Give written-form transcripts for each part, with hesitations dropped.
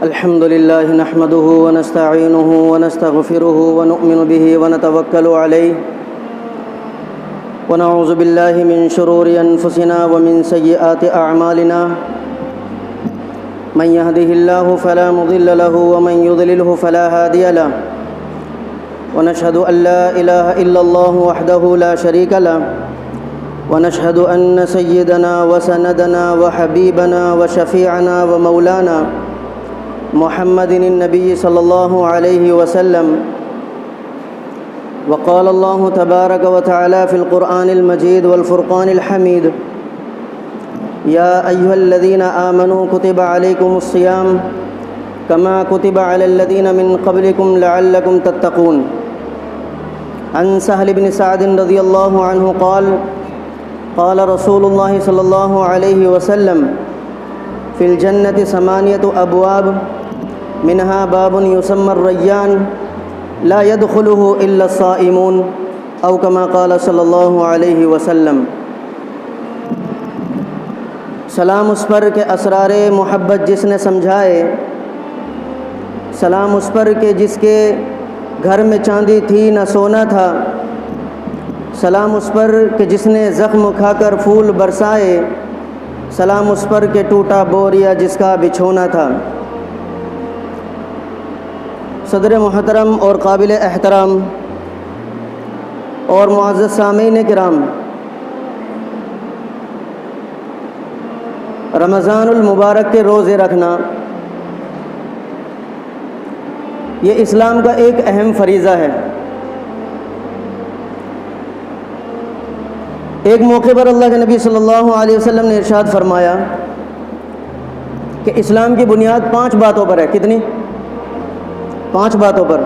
الحمد لله نحمده ونستعينه ونستغفره ونؤمن به ونتوكل عليه ونعوذ بالله من شرور أنفسنا ومن سيئات أعمالنا من يهده الله فلا مضل له ومن يضلله فلا هادي له ونشهد أن لا إله إلا الله وحده لا شريك له ونشهد أن سيدنا وسندنا وحبيبنا وشفيعنا ومولانا محمد النبي صلى الله عليه وسلم وقال الله تبارك وتعالى في القرآن المجيد والفرقان الحميد يا أيها الذين آمنوا كتب عليكم الصيام كما كتب على الذين من قبلكم لعلكم تتقون. عن سهل بن سعد رضي الله عنه قال قال رسول الله صلى الله عليه وسلم في الجنة 8 أبواب منها باب يسمى الريان لا يدخله إلا الصائمون أو كما قال صلی اللہ علیہ وسلم. سلام اس پر کہ اسرار محبت جس نے سمجھائے، سلام اس پر کہ جس کے گھر میں چاندی تھی نہ سونا تھا، سلام اس پر کہ جس نے زخم کھا کر پھول برسائے، سلام اس پر کہ ٹوٹا بوریا جس کا بچھونا تھا. صدر محترم اور قابل احترام اور معزز سامعین کرام، رمضان المبارک کے روزے رکھنا یہ اسلام کا ایک اہم فریضہ ہے. ایک موقع پر اللہ کے نبی صلی اللہ علیہ وسلم نے ارشاد فرمایا کہ اسلام کی بنیاد 5 باتوں پر ہے. کتنی؟ 5 باتوں پر.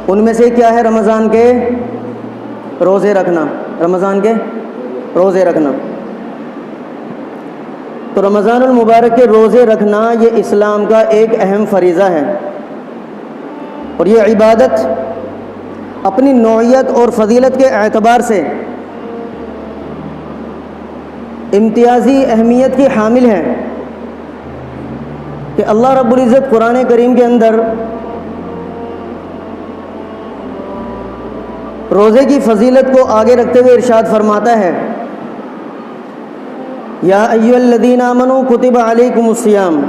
ان میں سے کیا ہے؟ رمضان کے روزے رکھنا. رمضان کے روزے رکھنا. تو رمضان المبارک کے روزے رکھنا یہ اسلام کا ایک اہم فریضہ ہے، اور یہ عبادت اپنی نوعیت اور فضیلت کے اعتبار سے امتیازی اہمیت کی حامل ہے کہ اللہ رب العزت قرآن کریم کے اندر روزے کی فضیلت کو آگے رکھتے ہوئے ارشاد فرماتا ہے یا ایھا الذین آمنوا کتب علیکم الصیام،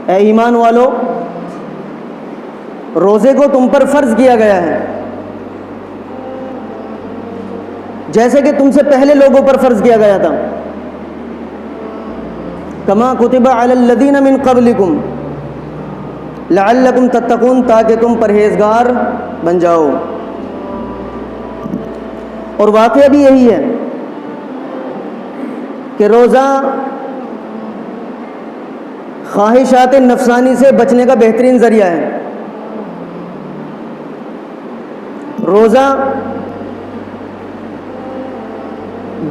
اے ایمان والو روزے کو تم پر فرض کیا گیا ہے جیسے کہ تم سے پہلے لوگوں پر فرض کیا گیا تھا. کما کتب علی الذین من قبلکم لعلکم تتقون، تاکہ تم پرہیزگار بن جاؤ. اور واقعہ بھی یہی ہے کہ روزہ خواہشات نفسانی سے بچنے کا بہترین ذریعہ ہے. روزہ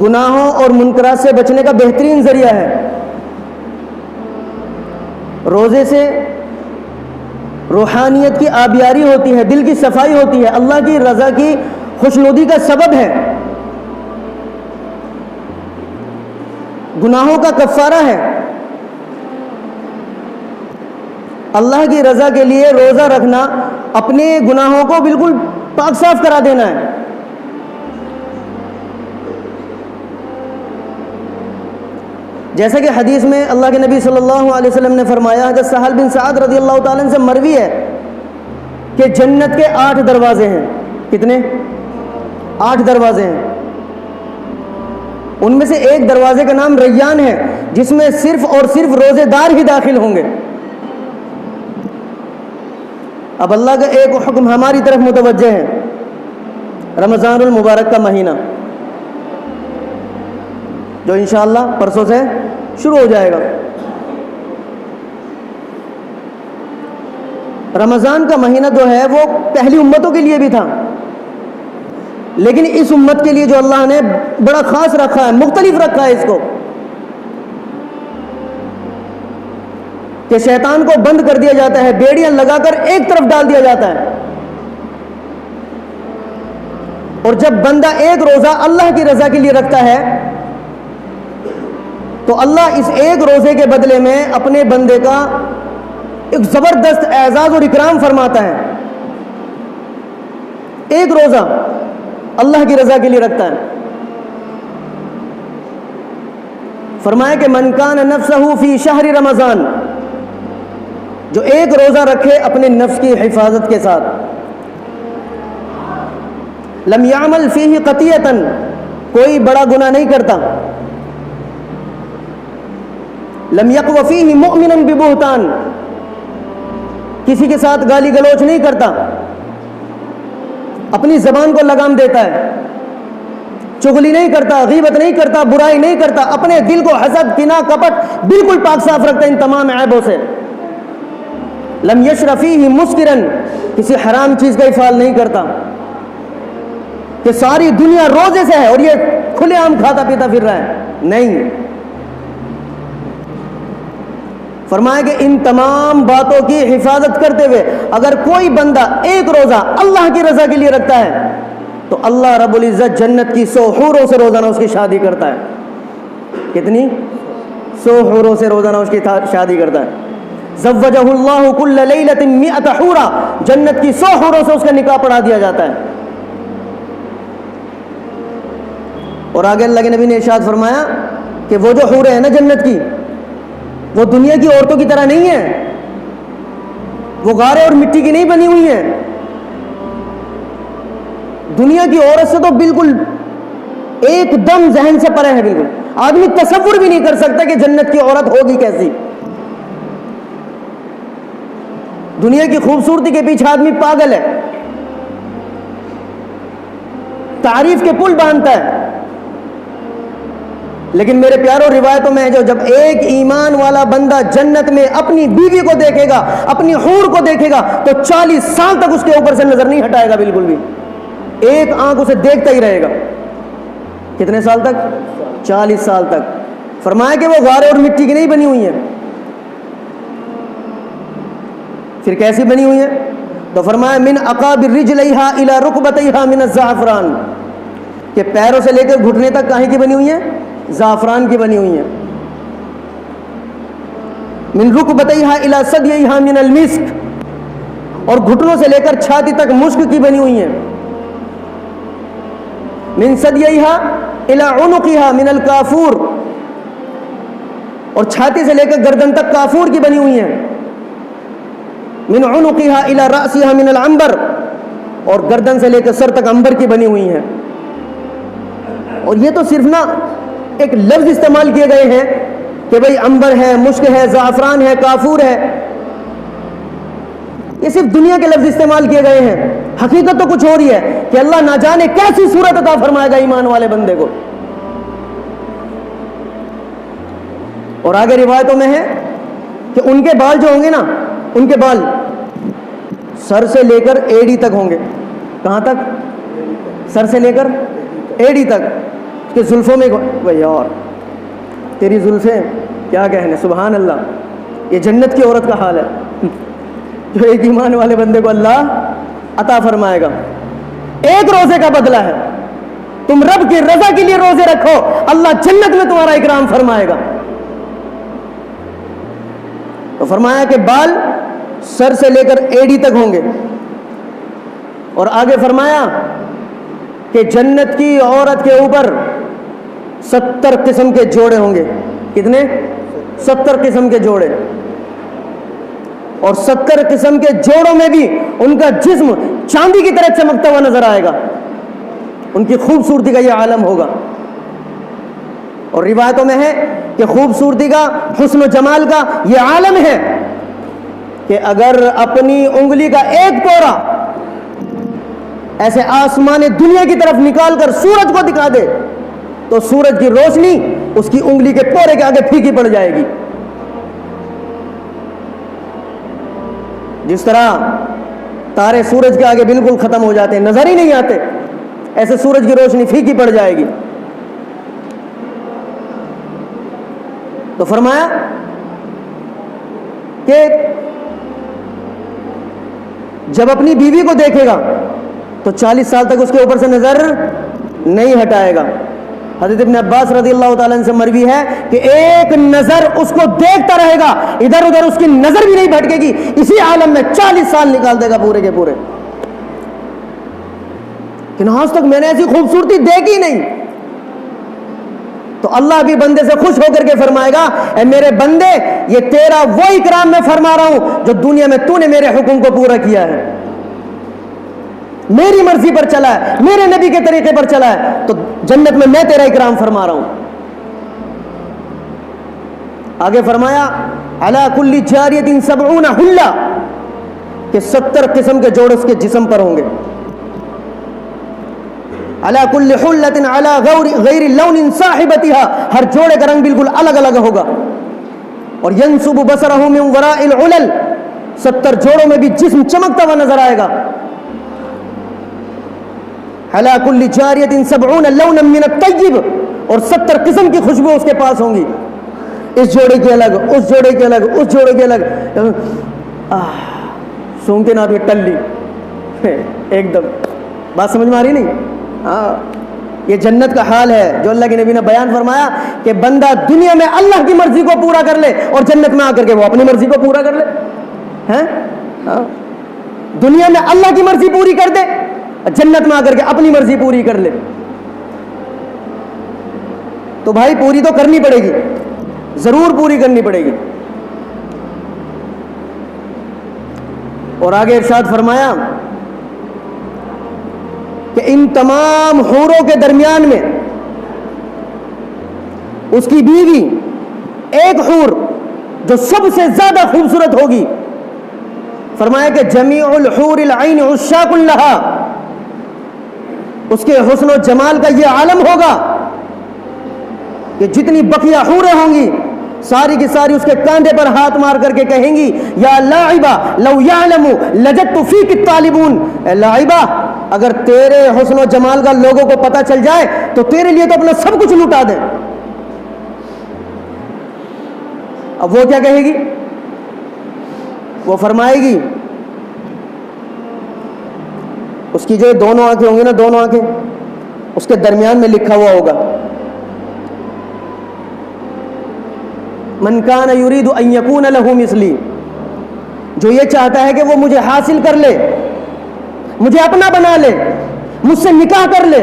گناہوں اور منکرات سے بچنے کا بہترین ذریعہ ہے. روزے سے روحانیت کی آبیاری ہوتی ہے، دل کی صفائی ہوتی ہے، اللہ کی رضا کی خوشنودی کا سبب ہے، گناہوں کا کفارہ ہے. اللہ کی رضا کے لیے روزہ رکھنا اپنے گناہوں کو بالکل پاک صاف کرا دینا ہے. جیسا کہ حدیث میں اللہ کے نبی صلی اللہ علیہ وسلم نے فرمایا، حضرت سہل بن سعد رضی اللہ تعالیٰ عنہ سے مروی ہے کہ جنت کے 8 دروازے ہیں. کتنے؟ 8 دروازے ہیں. ان میں سے ایک دروازے کا نام ریان ہے، جس میں صرف اور صرف روزے دار ہی داخل ہوں گے. اب اللہ کا ایک حکم ہماری طرف متوجہ ہے، رمضان المبارک کا مہینہ جو انشاءاللہ پرسوں سے شروع ہو جائے گا. رمضان کا مہینہ جو ہے وہ پہلی امتوں کے لیے بھی تھا، لیکن اس امت کے لیے جو اللہ نے بڑا خاص رکھا ہے، مختلف رکھا ہے اس کو، کہ شیطان کو بند کر دیا جاتا ہے، بیڑیاں لگا کر ایک طرف ڈال دیا جاتا ہے، اور جب بندہ ایک روزہ اللہ کی رضا کے لیے رکھتا ہے تو اللہ اس ایک روزے کے بدلے میں اپنے بندے کا ایک زبردست اعزاز اور اکرام فرماتا ہے. ایک روزہ اللہ کی رضا کے لیے رکھتا ہے. فرمایا کہ من کان نفسہ فی شہر رمضان، جو ایک روزہ رکھے اپنے نفس کی حفاظت کے ساتھ، لم یعمل فیہ قطیعۃ، کوئی بڑا گناہ نہیں کرتا، لم یقو فیہ مؤمنا ببہتان، کسی کے ساتھ گالی گلوچ نہیں کرتا، اپنی زبان کو لگام دیتا ہے، چغلی نہیں کرتا، غیبت نہیں کرتا، برائی نہیں کرتا، اپنے دل کو حسد، کینہ، کپٹ بالکل پاک صاف رکھتا ہے ان تمام عیبوں سے. لم یشرب فیہ مسکرن، کسی حرام چیز کا افعال نہیں کرتا کہ ساری دنیا روزے سے ہے اور یہ کھلے عام کھاتا پیتا پھر رہا ہے، نہیں. فرمایا کہ ان تمام باتوں کی حفاظت کرتے ہوئے اگر کوئی بندہ ایک روزہ اللہ کی رضا کے لیے رکھتا ہے تو اللہ رب العزت جنت کی 100 حوروں سے روزانہ اس کی شادی کرتا ہے. کتنی؟ 100 حوروں سے روزانہ اس کی شادی کرتا ہے. زوجہ اللہ کل لیلۃ 100 حورا، جنت کی 100 حوروں سے اس کا نکاح پڑھا دیا جاتا ہے. اور آگے اللہ کے نبی نے ارشاد فرمایا کہ وہ جو حوریں ہیں نا جنت کی، وہ دنیا کی عورتوں کی طرح نہیں ہیں، وہ غارے اور مٹی کی نہیں بنی ہوئی ہیں. دنیا کی عورت سے تو بالکل ایک دم ذہن سے پرے ہے، بالکل آدمی تصور بھی نہیں کر سکتا کہ جنت کی عورت ہوگی کیسی. دنیا کی خوبصورتی کے پیچھے آدمی پاگل ہے، تعریف کے پل باندھتا ہے. لیکن میرے پیاروں روایتوں میں ہے جو جب ایک ایمان والا بندہ جنت میں اپنی بیوی کو دیکھے گا، اپنی حور کو دیکھے گا تو 40 سال تک اس کے اوپر سے نظر نہیں ہٹائے گا، بالکل بھی ایک آنکھ اسے دیکھتا ہی رہے گا. کتنے سال تک؟ 40 سال تک. فرمایا کہ وہ غارے اور مٹی کی نہیں بنی ہوئی ہیں. پھر کیسی بنی ہوئی ہیں؟ تو فرمایا من اقابر رجلیہا الی رکبتیہا من الزعفران، کہ پیروں سے لے کر گھٹنے تک کاہیں کی بنی ہوئی ہیں؟ زعفران کی بنی ہوئی ہیں. من رکبتیہا الی ثدیہا من المسک، اور گھٹنوں سے لے کر چھاتی تک مشک کی بنی ہوئی ہیں. من ثدیہا الی عنقہا من الکافور، اور چھاتی سے لے کر گردن تک کافور کی بنی ہوئی ہیں. من عنقہا الی رأسہا من العنبر، اور گردن سے لے کر سر تک عنبر کی بنی ہوئی ہیں. اور یہ تو صرف نا ایک لفظ استعمال کیے گئے ہیں کہ بھئی عنبر ہے، مشک ہے، زعفران ہے، کافور ہے، یہ صرف دنیا کے لفظ استعمال کیے گئے ہیں. حقیقت تو کچھ اور ہی ہے کہ اللہ نہ جانے کیسی صورت عطا فرمائے گا ایمان والے بندے کو. اور آگے روایتوں میں ہے کہ ان کے بال جو ہوں گے نا، ان کے بال سر سے لے کر ایڑی تک ہوں گے. کہاں تک؟ سر سے لے کر ایڑی تک. کہ زلفوں میں بھائی اور تیری زلفیں کیا کہنے، سبحان اللہ. یہ جنت کی عورت کا حال ہے جو ایک ایمان والے بندے کو اللہ عطا فرمائے گا. ایک روزے کا بدلہ ہے. تم رب کی رضا کے لیے روزے رکھو، اللہ جنت میں تمہارا اکرام فرمائے گا. تو فرمایا کہ بال سر سے لے کر ایڑی تک ہوں گے. اور آگے فرمایا کہ جنت کی عورت کے اوپر 70 قسم کے جوڑے ہوں گے. کتنے؟ 70 قسم کے جوڑے. اور 70 قسم کے جوڑوں میں بھی ان کا جسم چاندی کی طرح چمکتا ہوا نظر آئے گا. ان کی خوبصورتی کا یہ عالم ہوگا. اور روایتوں میں ہے کہ خوبصورتی کا، حسن و جمال کا یہ عالم ہے کہ اگر اپنی انگلی کا ایک پورا ایسے آسمان دنیا کی طرف نکال کر سورج کو دکھا دے تو سورج کی روشنی اس کی انگلی کے پورے کے آگے پھیکی پڑ جائے گی. جس طرح تارے سورج کے آگے بالکل ختم ہو جاتے ہیں، نظر ہی نہیں آتے، ایسے سورج کی روشنی پھیکی پڑ جائے گی. تو فرمایا کہ جب اپنی بیوی کو دیکھے گا تو 40 سال تک اس کے اوپر سے نظر نہیں ہٹائے گا. حضرت ابن عباس رضی اللہ تعالیٰ عنہ سے مروی ہے کہ ایک نظر اس کو دیکھتا رہے گا، ادھر ادھر اس کی نظر بھی نہیں بھٹکے گی، اسی عالم میں 40 سال نکال دے گا پورے کے پورے، کہ آج تک میں نے ایسی خوبصورتی دیکھی نہیں۔ تو اللہ بھی بندے سے خوش ہو کر کے فرمائے گا، اے میرے بندے، یہ تیرا وہ اکرام میں فرما رہا ہوں جو دنیا میں تو نے میرے حکم کو پورا کیا ہے، میری مرضی پر چلا ہے، میرے نبی کے طریقے پر چلا ہے، تو جنت میں تیرا اکرام فرما رہا ہوں۔ آگے فرمایا علی کل جاریۃ 70 حلہ، کہ 70 قسم کے جوڑے اس کے جسم پر ہوں گے، علی کل حلۃ علی غیر لون صاحبتها، ہر جوڑے کا رنگ بالکل الگ الگ ہوگا، اور ینصب بصرہ من وراء العلل، 70 جوڑوں میں بھی جسم چمکتا ہوا نظر آئے گا، علی کل جاریۃ 70 لونا من الطیب، اور 70 قسم کی خوشبو اس کے پاس ہوں گی، اس جوڑے کی الگ، اس جوڑے کی الگ، اس جوڑے کی الگ، سونگتے نہ آدمی ٹلی ایک دم۔ بات سمجھ میں آ رہی نہیں؟ ہاں، یہ جنت کا حال ہے جو اللہ کے نبی نے بیان فرمایا کہ بندہ دنیا میں اللہ کی مرضی کو پورا کر لے اور جنت میں آ کر کے وہ اپنی مرضی کو پورا کر لے، ہیں؟ ہاں، دنیا میں اللہ کی مرضی پوری کر دے، جنت میں آ کر کے اپنی مرضی پوری کر لے، تو بھائی پوری تو کرنی پڑے گی، ضرور پوری کرنی پڑے گی۔ اور آگے ارشاد فرمایا کہ ان تمام حوروں کے درمیان میں اس کی بیوی ایک حور جو سب سے زیادہ خوبصورت ہوگی، فرمایا کہ جمیع الحور العین عشاق لها، اس کے حسن و جمال کا یہ عالم ہوگا کہ جتنی بقیہ حوریں ہوں گی ساری کی ساری اس کے کاندھے پر ہاتھ مار کر کے کہیں گی یا لاعبہ لو یعلم لجدت فیک الطالبون، اے لاعبہ اگر تیرے حسن و جمال کا لوگوں کو پتہ چل جائے تو تیرے لیے تو اپنا سب کچھ لٹا دیں۔ اب وہ کیا کہے گی؟ وہ فرمائے گی، اس کی جو دونوں آنکھیں ہوں گی نا، دونوں آنکھیں، اس کے درمیان میں لکھا ہوا ہوگا من کان یرید ان یکون لہ مثلی، جو یہ چاہتا ہے کہ وہ مجھے حاصل کر لے، مجھے اپنا بنا لے، مجھ سے نکاح کر لے،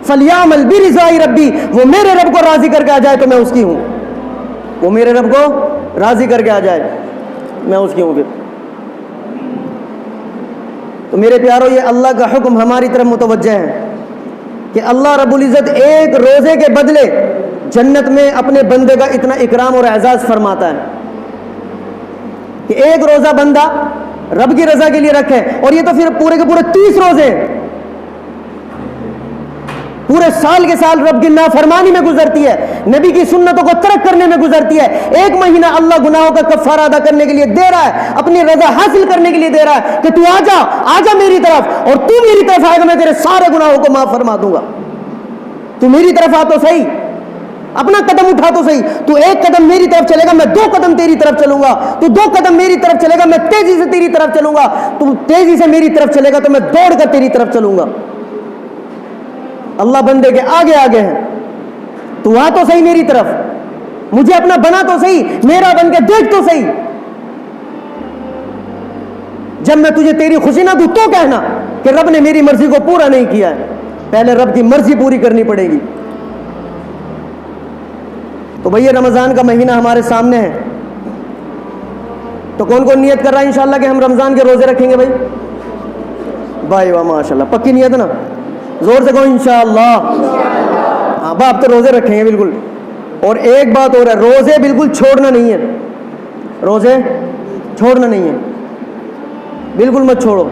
فلیعمل برضا ربی، وہ میرے رب کو راضی کر کے آ جائے تو میں اس کی ہوں، وہ میرے رب کو راضی کر کے آ جائے میں اس کی ہوں۔ پھر تو میرے پیارو، یہ اللہ کا حکم ہماری طرف متوجہ ہے کہ اللہ رب العزت ایک روزے کے بدلے جنت میں اپنے بندے کا اتنا اکرام اور اعزاز فرماتا ہے کہ ایک روزہ بندہ رب کی رضا کے لیے رکھے، اور یہ تو پھر پورے کے پورے 30 روزے پورے سال کے سال رب کی نافرمانی میں گزرتی ہے، نبی کی سنتوں کو ترک کرنے میں گزرتی ہے، ایک مہینہ اللہ گناہوں کا کفارہ ادا کرنے کے لیے دے رہا ہے، اپنی رضا حاصل کرنے کے لیے دے رہا ہے کہ تو آ جا میری طرف، اور تو میری طرف آئے گا میں تیرے سارے گناہوں کو معاف فرما دوں گا، تو میری طرف آ تو صحیح، اپنا قدم اٹھا تو صحیح، تو ایک قدم میری طرف چلے گا میں 2 قدم تیری طرف چلوں گا، تو 2 قدم میری طرف چلے گا میں تیزی سے تیری طرف چلوں گا، تو تیزی سے میری طرف چلے گا تو میں دوڑ کر تیری طرف چلوں گا۔ اللہ بندے کے آگے آگے ہے، تو آ تو صحیح میری طرف، مجھے اپنا بنا تو صحیح، میرا بن کے دیکھ تو صحیح، جب میں تجھے تیری خوشی نہ دوں تو کہنا کہ رب نے میری مرضی کو پورا نہیں کیا ہے، پہلے رب کی مرضی پوری کرنی پڑے گی۔ تو بھئی رمضان کا مہینہ ہمارے سامنے ہے، تو کون کون نیت کر رہا ہے انشاءاللہ کہ ہم رمضان کے روزے رکھیں گے؟ بھائی واہ ماشاءاللہ، پکی نیت نا؟ زور سے کہو انشاءاللہ۔ ہاں باپ تو روزے رکھیں گے بالکل۔ اور ایک بات اور ہے، روزے بالکل چھوڑنا نہیں ہے، روزے چھوڑنا نہیں ہے، بالکل مت چھوڑو۔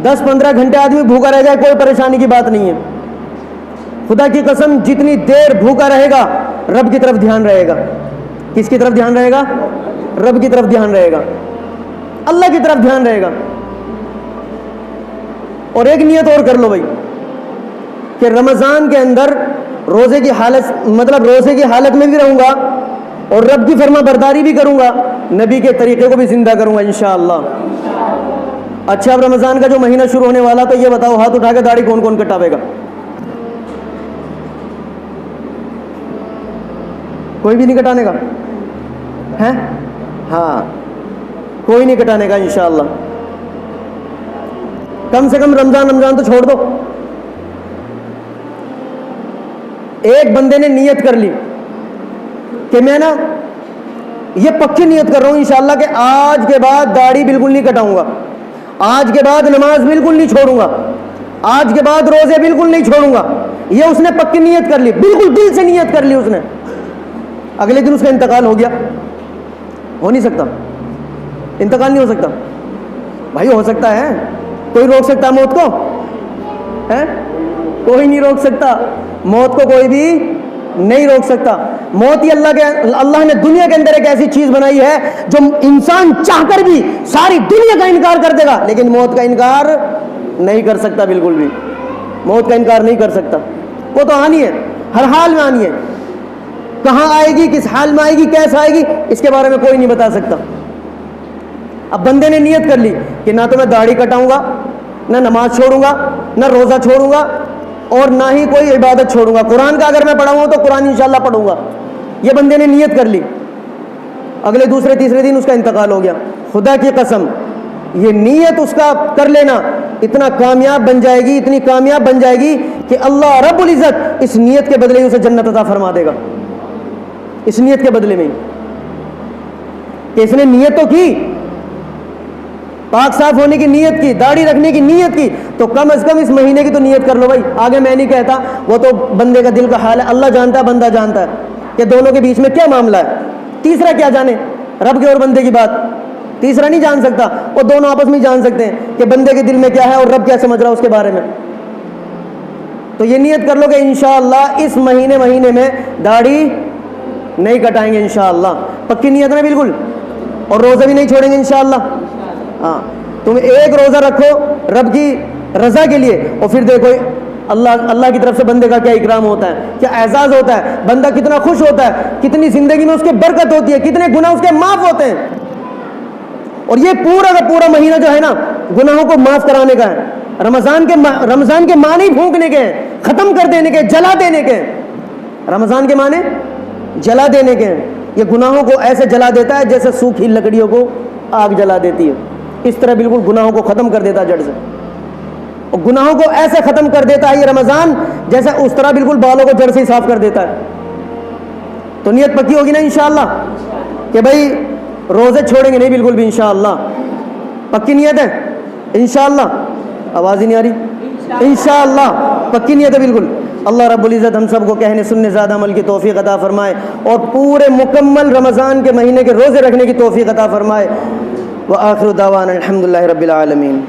10-15 گھنٹے آدمی بھوکا رہ جائے کوئی پریشانی کی بات نہیں ہے، خدا کی قسم جتنی دیر بھوکا رہے گا رب کی طرف دھیان رہے گا۔ کس کی طرف دھیان رہے گا؟ رب کی طرف دھیان رہے گا، اللہ کی طرف دھیان رہے گا۔ اور ایک نیت اور کر لو بھائی کہ رمضان کے اندر روزے کی حالت، مطلب روزے کی حالت میں بھی رہوں گا اور رب کی فرما برداری بھی کروں گا، نبی کے طریقے کو بھی زندہ کروں گا انشاءاللہ۔ اچھا اب رمضان کا جو مہینہ شروع ہونے والا، تو یہ بتاؤ ہاتھ اٹھا کے داڑھی کون کون کٹاوے گا؟ کوئی بھی نہیں کٹانے کا ہے؟ ہاں کوئی نہیں کٹانے کا انشاءاللہ. کم سے کم رمضان تو چھوڑ دو. ایک بندے نے نیت کر لی کہ میں نا یہ پکی نیت کر رہا ہوں انشاءاللہ کہ آج کے بعد داڑھی بالکل نہیں کٹاؤں گا, آج کے بعد نماز بالکل نہیں چھوڑوں گا, آج کے بعد روزے بالکل نہیں چھوڑوں گا. یہ اس نے پکی نیت کر لی, بالکل دل سے نیت کر لی اس نے. اگلے دن اس کا انتقال ہو گیا. ہو نہیں سکتا, انتقال نہیں ہو سکتا بھائی. ہو سکتا ہے, کوئی روک سکتا موت کو ہے؟ کوئی نہیں روک سکتا موت کو, کوئی بھی نہیں روک سکتا. موت ہی اللہ نے دنیا کے اندر ایک ایسی چیز بنائی ہے جو انسان چاہ کر بھی ساری دنیا کا انکار کر دے گا, لیکن موت کا انکار نہیں کر سکتا. بالکل بھی موت کا انکار نہیں کر سکتا. وہ تو آنی ہے, ہر حال میں آنی ہے. کہاں آئے گی, کس حال میں آئے گی, کیسا آئے گی, اس کے بارے میں کوئی نہیں بتا سکتا. اب بندے نے نیت کر لی کہ نہ تو میں داڑھی کٹاؤں گا, نہ نماز چھوڑوں گا, نہ روزہ چھوڑوں گا, اور نہ ہی کوئی عبادت چھوڑوں گا. قرآن کا اگر میں پڑھاؤں تو قرآن انشاءاللہ پڑھوں گا. یہ بندے نے نیت کر لی. اگلے دوسرے تیسرے دن اس کا انتقال ہو گیا. خدا کی قسم یہ نیت اس کا کر لینا اتنا کامیاب بن جائے گی, اتنی کامیاب بن جائے گی کہ اللہ رب العزت اس نیت کے بدلے اسے جنت عطا فرما دے گا. اس نیت کے بدلے میں کہ اس نے نیت تو کی, پاک صاف ہونے کی نیت کی, داڑھی رکھنے کی نیت کی, تو کم از کم اس مہینے کی تو نیت کر لو بھائی. آگے میں نہیں کہتا, وہ تو بندے کا دل کا حال ہے, اللہ جانتا ہے, بندہ جانتا ہے کہ دونوں کے بیچ میں کیا معاملہ ہے. تیسرا کیا جانے, رب کے اور بندے کی بات تیسرا نہیں جان سکتا. وہ دونوں آپس میں جان سکتے ہیں کہ بندے کے دل میں کیا ہے اور رب کیا سمجھ رہا ہے اس کے بارے میں. تو یہ نیت کر لو کہ انشاءاللہ اس مہینے میں داڑھی نہیں کٹائیں گے انشاءاللہ. پکی نیت ہے بالکل. اور روزہ بھی نہیں چھوڑیں گے انشاءاللہ. ہاں تم ایک روزہ رکھو رب کی رضا کے لیے, اور پھر دیکھو اللہ کی طرف سے بندے کا کیا اکرام ہوتا ہے, کیا اعزاز ہوتا ہے, بندہ کتنا خوش ہوتا ہے, کتنی زندگی میں اس کے برکت ہوتی ہے, کتنے گناہ اس کے معاف ہوتے ہیں. اور یہ پورا کا پورا مہینہ جو ہے نا گناہوں کو معاف کرانے کا ہے. رمضان کے معنی پھونکنے کے ہیں, ختم کر دینے کے, جلا دینے کے. رمضان کے معنی جلا دینے کے ہیں. یہ گناہوں کو ایسے جلا دیتا ہے جیسے سوکھی لکڑیوں کو آگ جلا دیتی ہے. اس طرح بالکل گناہوں کو ختم کر دیتا ہے جڑ سے. اور گناہوں کو ایسے ختم کر دیتا ہے یہ رمضان جیسے اس طرح بالکل بالوں کو جڑ سے ہی صاف کر دیتا ہے. تو نیت پکی ہوگی نا انشاءاللہ کہ بھائی روزے چھوڑیں گے نہیں بالکل بھی انشاءاللہ. پکی نیت ہے انشاءاللہ. آواز ہی نہیں آ رہی. انشاءاللہ پکی نیت ہے بالکل. اللہ رب العزت ہم سب کو کہنے سننے زیادہ عمل کی توفیق عطا فرمائے, اور پورے مکمل رمضان کے مہینے کے روزے رکھنے کی توفیق عطا فرمائے. وآخر دعوانا الحمدللہ رب العالمین.